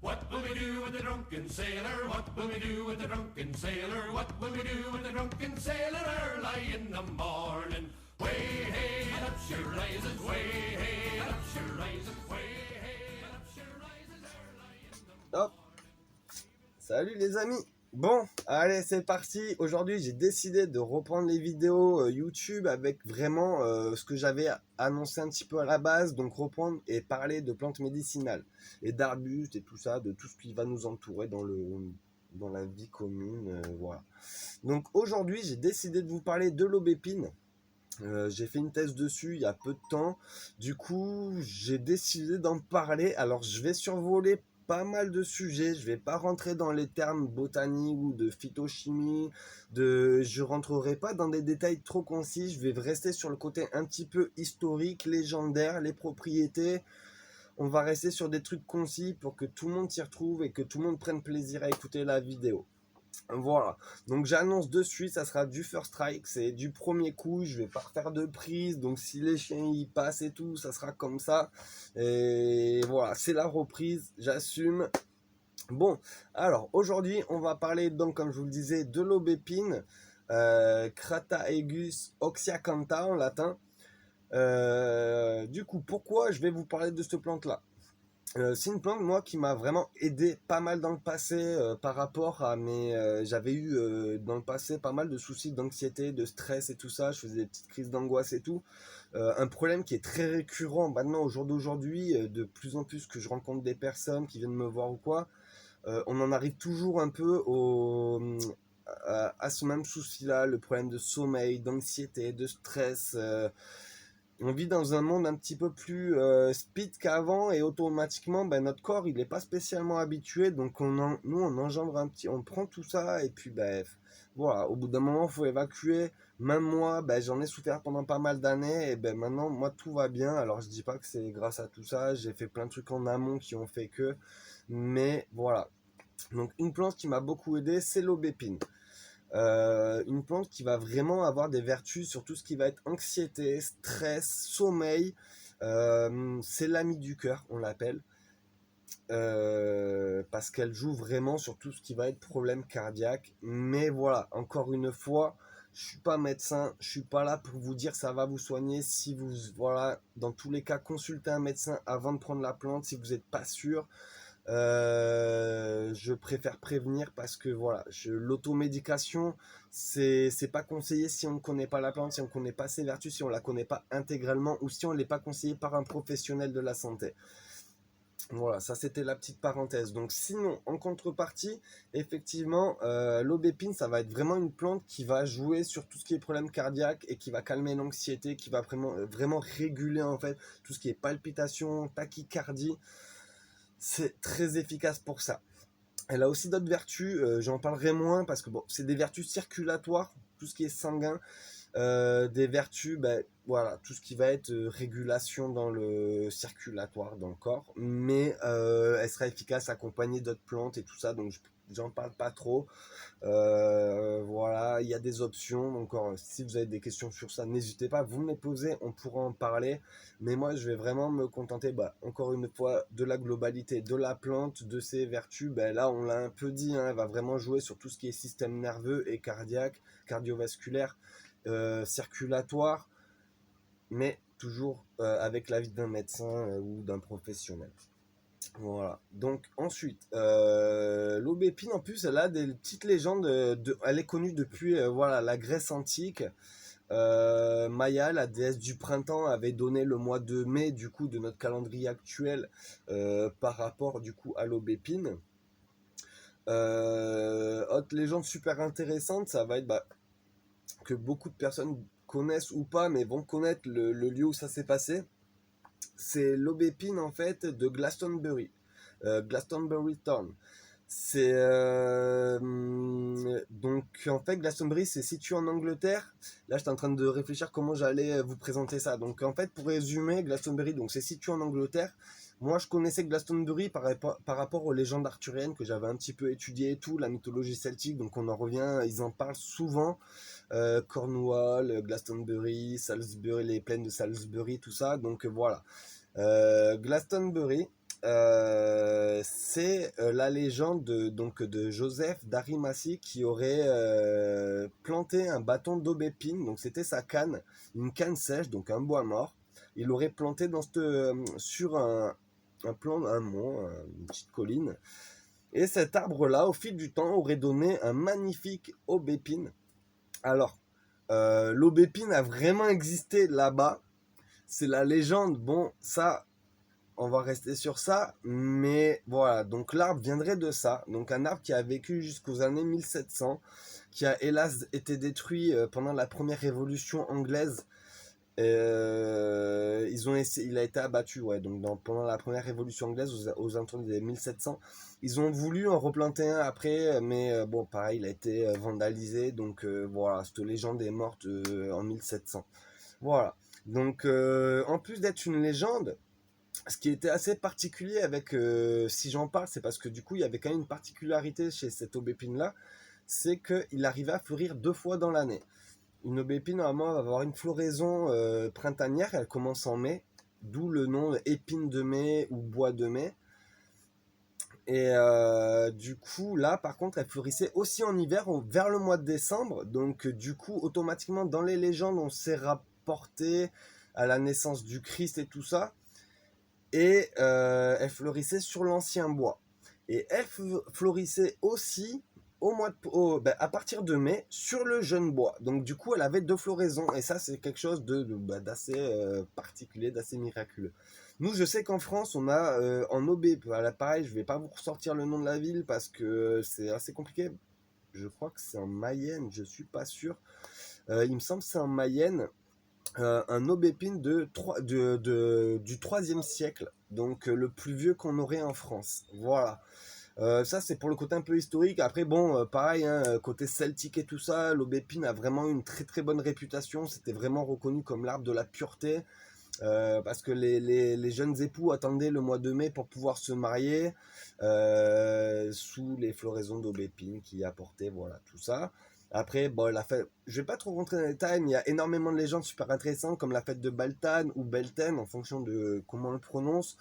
What will we do with the drunken sailor? What will we do with the drunken sailor? What will we do with the drunken sailor early in the morning? Way hey and up she rises, way hey and up she rises, way hey and up she rises early in the Hop, salut les amis. Bon, allez, c'est parti. Aujourd'hui, j'ai décidé de reprendre les vidéos YouTube avec vraiment ce que j'avais annoncé un petit peu à la base, donc reprendre et parler de plantes médicinales et d'arbustes et tout ça, de tout ce qui va nous entourer dans la vie commune, voilà. Donc aujourd'hui, j'ai décidé de vous parler de l'aubépine. J'ai fait une thèse dessus il y a peu de temps. Du coup, j'ai décidé d'en parler. Alors, je vais survoler pas mal de sujets. Je vais pas rentrer dans les termes botaniques ou de phytochimie. Je rentrerai pas dans des détails trop concis. Je vais rester sur le côté un petit peu historique, légendaire, les propriétés. On va rester sur des trucs concis pour que tout le monde s'y retrouve et que tout le monde prenne plaisir à écouter la vidéo. Voilà, donc j'annonce de suite, ça sera du first strike, c'est du premier coup, je vais pas refaire de prise, donc si les chiens y passent et tout, ça sera comme ça. Et voilà, c'est la reprise, j'assume. Bon, alors aujourd'hui, on va parler donc, comme je vous le disais, de l'aubépine, Crataegus oxyacantha en latin. Du coup, pourquoi je vais vous parler de cette plante-là? C'est une plante moi qui m'a vraiment aidé pas mal dans le passé par rapport à mes j'avais eu dans le passé pas mal de soucis d'anxiété, de stress et tout ça, je faisais des petites crises d'angoisse et tout. Un problème qui est très récurrent maintenant au jour d'aujourd'hui, de plus en plus que je rencontre des personnes qui viennent me voir ou quoi, on en arrive toujours un peu à ce même souci-là, le problème de sommeil, d'anxiété, de stress. On vit dans un monde un petit peu plus speed qu'avant et automatiquement notre corps il n'est pas spécialement habitué, donc nous on engendre on prend tout ça et puis voilà, au bout d'un moment il faut évacuer. Même moi j'en ai souffert pendant pas mal d'années et maintenant moi tout va bien. Alors je dis pas que c'est grâce à tout ça, j'ai fait plein de trucs en amont qui ont fait que, mais voilà. Donc une plante qui m'a beaucoup aidé, c'est l'aubépine. Une plante qui va vraiment avoir des vertus sur tout ce qui va être anxiété, stress, sommeil. C'est l'ami du cœur, on l'appelle. Parce qu'elle joue vraiment sur tout ce qui va être problème cardiaque. Mais voilà, encore une fois, je suis pas médecin, je suis pas là pour vous dire ça va vous soigner. Si vous, voilà, dans tous les cas, consultez un médecin avant de prendre la plante si vous n'êtes pas sûr. Je préfère prévenir parce que voilà, l'automédication, c'est pas conseillé si on ne connaît pas la plante, si on ne connaît pas ses vertus, si on la connaît pas intégralement ou si on n'est pas conseillé par un professionnel de la santé. Voilà, ça c'était la petite parenthèse. Donc sinon, en contrepartie, effectivement, l'aubépine, ça va être vraiment une plante qui va jouer sur tout ce qui est problème cardiaque et qui va calmer l'anxiété, qui va vraiment réguler en fait tout ce qui est palpitation, tachycardie. C'est très efficace pour ça. Elle a aussi d'autres vertus, j'en parlerai moins parce que bon, c'est des vertus circulatoires, tout ce qui est sanguin, des vertus, voilà, tout ce qui va être régulation dans le circulatoire dans le corps, mais elle sera efficace accompagnée d'autres plantes et tout ça, donc j'en parle pas trop. Voilà, il y a des options. Donc, si vous avez des questions sur ça, n'hésitez pas, vous me les posez, on pourra en parler. Mais moi, je vais vraiment me contenter, encore une fois, de la globalité de la plante, de ses vertus. Là, on l'a un peu dit, hein, elle va vraiment jouer sur tout ce qui est système nerveux et cardiaque, cardiovasculaire, circulatoire, mais toujours avec l'avis d'un médecin ou d'un professionnel. Voilà. Donc ensuite, l'aubépine en plus, elle a des petites légendes. Elle est connue depuis voilà la Grèce antique. Maya, la déesse du printemps, avait donné le mois de mai du coup de notre calendrier actuel par rapport du coup à l'aubépine. Autre légende super intéressante, ça va être que beaucoup de personnes connaissent ou pas, mais vont connaître le lieu où ça s'est passé. C'est l'aubépine en fait de Glastonbury. Glastonbury Town. C'est donc en fait Glastonbury c'est situé en Angleterre. Là j'étais en train de réfléchir comment j'allais vous présenter ça. Donc en fait pour résumer Glastonbury donc c'est situé en Angleterre. Moi je connaissais Glastonbury par rapport aux légendes arthuriennes que j'avais un petit peu étudié et tout, la mythologie celtique, donc on en revient, ils en parlent souvent. Cornwall, Glastonbury, Salisbury, les plaines de Salisbury, tout ça. Donc voilà. Glastonbury, c'est la légende de Joseph d'Arimathie qui aurait planté un bâton d'aubépine, donc c'était sa canne, une canne sèche, donc un bois mort. Il l'aurait planté sur un mont, une petite colline. Et cet arbre-là, au fil du temps, aurait donné un magnifique aubépine. Alors, l'aubépine a vraiment existé là-bas. C'est la légende. Bon, ça, on va rester sur ça. Mais voilà, donc l'arbre viendrait de ça. Donc un arbre qui a vécu jusqu'aux années 1700, qui a hélas été détruit pendant la première révolution anglaise. Il a été abattu, ouais, donc pendant la première révolution anglaise, aux alentours des 1700. Ils ont voulu en replanter un après, mais bon, pareil, il a été vandalisé, donc voilà, cette légende est morte en 1700. Voilà, donc en plus d'être une légende, ce qui était assez particulier avec, si j'en parle, c'est parce que du coup, il y avait quand même une particularité chez cette aubépine-là, c'est qu'il arrivait à fleurir 2 fois dans l'année. Une aubépine, normalement, va avoir une floraison printanière, elle commence en mai, d'où le nom épine de mai ou bois de mai. Et du coup, là, par contre, elle fleurissait aussi en hiver, vers le mois de décembre. Donc, du coup, automatiquement, dans les légendes, on s'est rapporté à la naissance du Christ et tout ça. Et elle fleurissait sur l'ancien bois. Et elle fleurissait aussi à partir de mai sur le jeune bois. Donc du coup, elle avait 2 floraisons. Et ça, c'est quelque chose d'assez particulier, d'assez miraculeux. Nous, je sais qu'en France, on a en Aubé, pareil, je vais pas vous ressortir le nom de la ville parce que c'est assez compliqué. Je crois que c'est en Mayenne, je suis pas sûr. Il me semble que c'est en Mayenne. Un aubépine du 3e siècle, donc le plus vieux qu'on aurait en France. Voilà. Ça, c'est pour le côté un peu historique. Après, bon, pareil, hein, côté celtique et tout ça, l'aubépine a vraiment une très très bonne réputation. C'était vraiment reconnu comme l'arbre de la pureté. Parce que les jeunes époux attendaient le mois de mai pour pouvoir se marier sous les floraisons d'aubépine qui apportaient, voilà, tout ça. Après, bon, la fête, je vais pas trop rentrer dans les détails, mais il y a énormément de légendes super intéressantes, comme la fête de Baltan ou Belten, en fonction de comment on le prononce,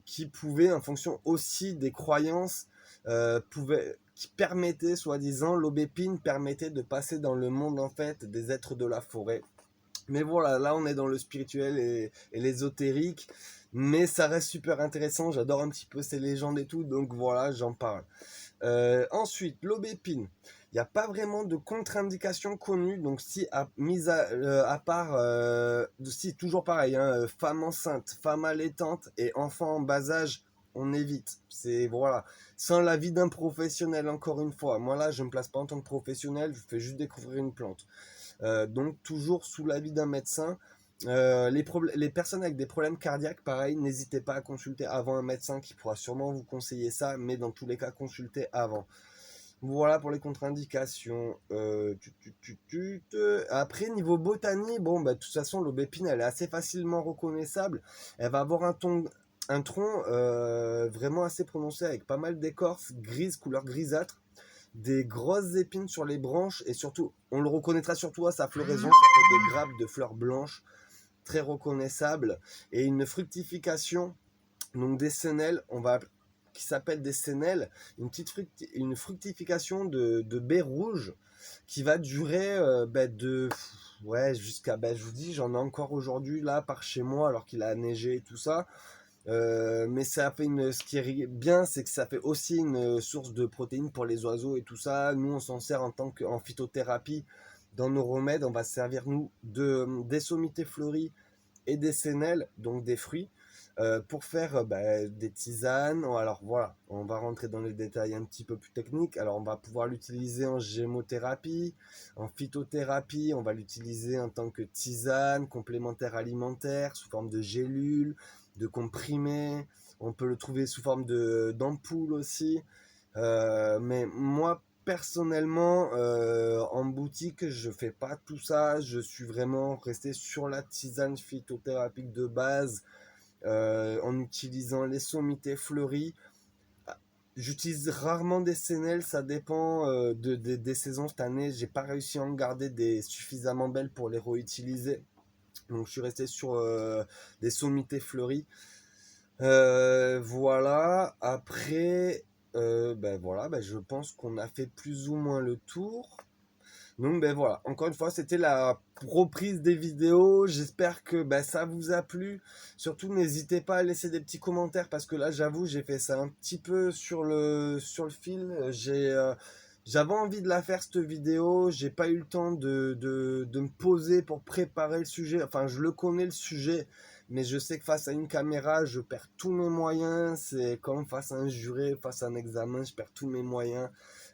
qui pouvaient, en fonction aussi des croyances, qui permettaient, soi-disant, l'aubépine permettait de passer dans le monde, en fait, des êtres de la forêt. Mais voilà, là on est dans le spirituel et l'ésotérique, mais ça reste super intéressant, j'adore un petit peu ces légendes et tout, donc voilà, j'en parle. Ensuite, l'aubépine. Il n'y a pas vraiment de contre-indication connue, donc si à part, si toujours pareil, hein, femme enceinte, femme allaitante et enfant en bas âge, on évite. C'est voilà, sans l'avis d'un professionnel encore une fois. Moi là, je me place pas en tant que professionnel, je fais juste découvrir une plante. Donc toujours sous l'avis d'un médecin. Les personnes avec des problèmes cardiaques, pareil, n'hésitez pas à consulter avant un médecin qui pourra sûrement vous conseiller ça, mais dans tous les cas, consultez avant. Voilà pour les contre-indications. Après, niveau botanie, bon, bah, de toute façon, l'aubépine, elle est assez facilement reconnaissable. Elle va avoir un tronc vraiment assez prononcé avec pas mal d'écorce grise, couleur grisâtre, des grosses épines sur les branches et surtout, on le reconnaîtra surtout à sa floraison, ça fait des grappes de fleurs blanches très reconnaissables et une fructification, donc des sénelles, qui s'appelle des sénelles, une fructification de baies rouges qui va durer jusqu'à, je vous dis, j'en ai encore aujourd'hui là par chez moi alors qu'il a neigé et tout ça. Mais ça fait ce qui est bien, c'est que ça fait aussi une source de protéines pour les oiseaux et tout ça. Nous, on s'en sert en phytothérapie. Dans nos remèdes, on va se servir, nous, des sommités fleuries et des sénelles, donc des fruits, pour faire des tisanes. Alors voilà, on va rentrer dans les détails un petit peu plus techniques. Alors on va pouvoir l'utiliser en gémothérapie, en phytothérapie, on va l'utiliser en tant que tisane, complémentaire alimentaire, sous forme de gélules, de comprimés. On peut le trouver sous forme d'ampoules aussi. Mais moi, personnellement, en boutique, je fais pas tout ça. Je suis vraiment resté sur la tisane phytothérapique de base, en utilisant les sommités fleuries. J'utilise rarement des sénelles, ça dépend des saisons. Cette année, j'ai pas réussi à en garder des suffisamment belles pour les réutiliser. Donc je suis resté sur des sommités fleuries. Voilà, après, voilà, je pense qu'on a fait plus ou moins le tour. Donc voilà, encore une fois, c'était la reprise des vidéos. J'espère que ça vous a plu. Surtout, n'hésitez pas à laisser des petits commentaires parce que là, j'avoue, j'ai fait ça un petit peu sur le fil. J'avais envie de la faire cette vidéo. J'ai pas eu le temps de me poser pour préparer le sujet. Enfin, je le connais le sujet, mais je sais que face à une caméra, je perds tous mes moyens. C'est comme face à un juré, face à un examen, je perds tous mes moyens.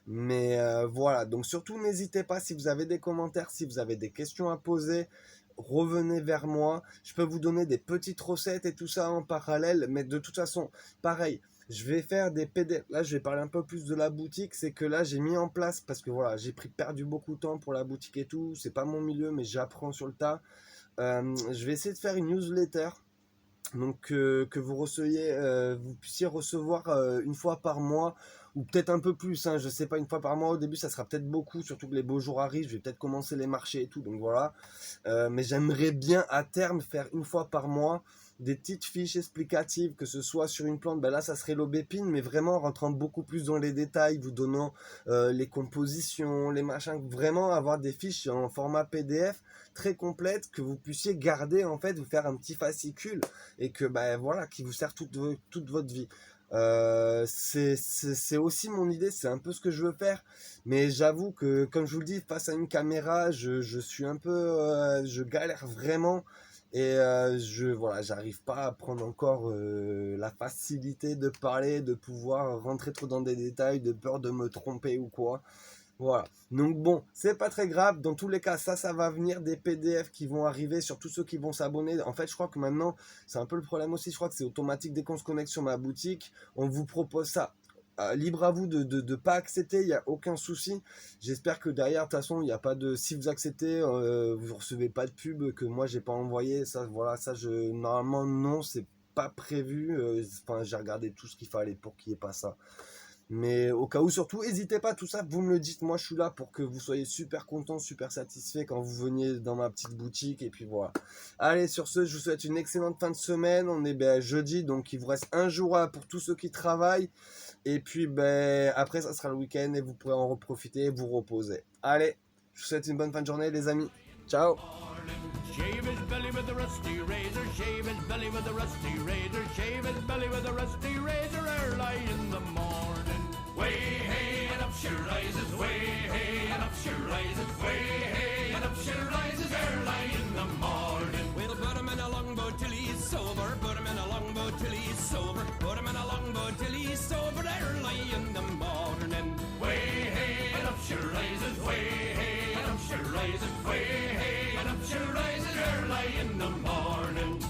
Mais voilà, donc surtout n'hésitez pas si vous avez des commentaires, si vous avez des questions à poser, revenez vers moi. Je peux vous donner des petites recettes et tout ça en parallèle, mais de toute façon, pareil, je vais faire des PDF. Là, je vais parler un peu plus de la boutique, c'est que là, j'ai mis en place, parce que voilà, j'ai perdu beaucoup de temps pour la boutique et tout, c'est pas mon milieu, mais j'apprends sur le tas. Je vais essayer de faire une newsletter. Donc que vous puissiez recevoir une fois par mois ou peut-être un peu plus, hein, je sais pas, une fois par mois au début ça sera peut-être beaucoup, surtout que les beaux jours arrivent, je vais peut-être commencer les marchés et tout, donc voilà. Mais j'aimerais bien à terme faire une fois par mois des petites fiches explicatives, que ce soit sur une plante, là ça serait l'aubépine, mais vraiment en rentrant beaucoup plus dans les détails, vous donnant les compositions, les machins, vraiment avoir des fiches en format PDF très complètes que vous puissiez garder, en fait, vous faire un petit fascicule et que voilà, qui vous sert toute votre vie. C'est aussi mon idée, c'est un peu ce que je veux faire, mais j'avoue que comme je vous le dis, face à une caméra, je suis un peu, je galère vraiment et voilà, j'arrive pas à prendre encore la facilité de parler, de pouvoir rentrer trop dans des détails, de peur de me tromper ou quoi. Voilà. Donc bon, c'est pas très grave. Dans tous les cas, ça va venir, des PDF qui vont arriver sur tous ceux qui vont s'abonner. En fait, je crois que maintenant, c'est un peu le problème aussi. Je crois que c'est automatique dès qu'on se connecte sur ma boutique. On vous propose ça. Libre à vous de pas accepter, il n'y a aucun souci. J'espère que derrière, de toute façon, il n'y a pas de... Si vous acceptez, vous recevez pas de pub que moi, j'ai pas envoyé. Ça, voilà, normalement, non, c'est pas prévu. Enfin, j'ai regardé tout ce qu'il fallait pour qu'il n'y ait pas ça. Mais au cas où, surtout, n'hésitez pas, tout ça, vous me le dites, moi je suis là pour que vous soyez super content, super satisfait quand vous veniez dans ma petite boutique, et puis voilà. Allez, sur ce, je vous souhaite une excellente fin de semaine, on est jeudi, donc il vous reste un jour pour tous ceux qui travaillent, et puis après ça sera le week-end, et vous pourrez en reprofiter et vous reposer. Allez, je vous souhaite une bonne fin de journée les amis, ciao. Shave his belly with a rusty razor, shave his belly with a rusty razor, shave his belly with a rusty razor early in the morning. Way hey and up she rises, way hey and up she rises, way hey and up she rises early in the morning. We'll put him in a longboat till he's sober, put him in a longboat till he's sober, put him in a longboat till he's sober early in the morning. Way hey and up she rises, way hey and up she rises, way hey and up she rises early in the morning.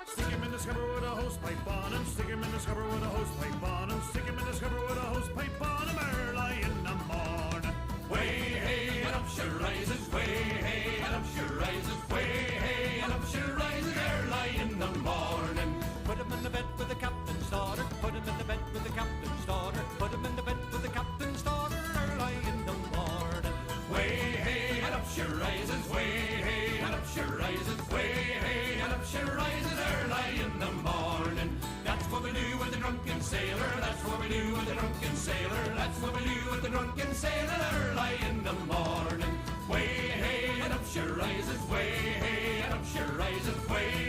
Stick him in the scupper with a hose pipe on him, stick him in the scupper with a hose pipe on him, stick him in the scupper with a hose pipe on him early in the morning. Way hey and up she rises, way hey and up she rises, way hey and up she rises early in the morning. Put him in the bed with the captain's daughter, put him in the bed with the captain's daughter, put him in the bed with the captain's daughter early in the morning. Way hey and up she rises, way hey and up she rises, way hey and up she rises early in the morning. That's what we do with the drunken sailor, that's what we do with the drunken sailor, that's what we do with the drunken sailor early in the morning. Way hey and up she rises, way hey and up she rises, way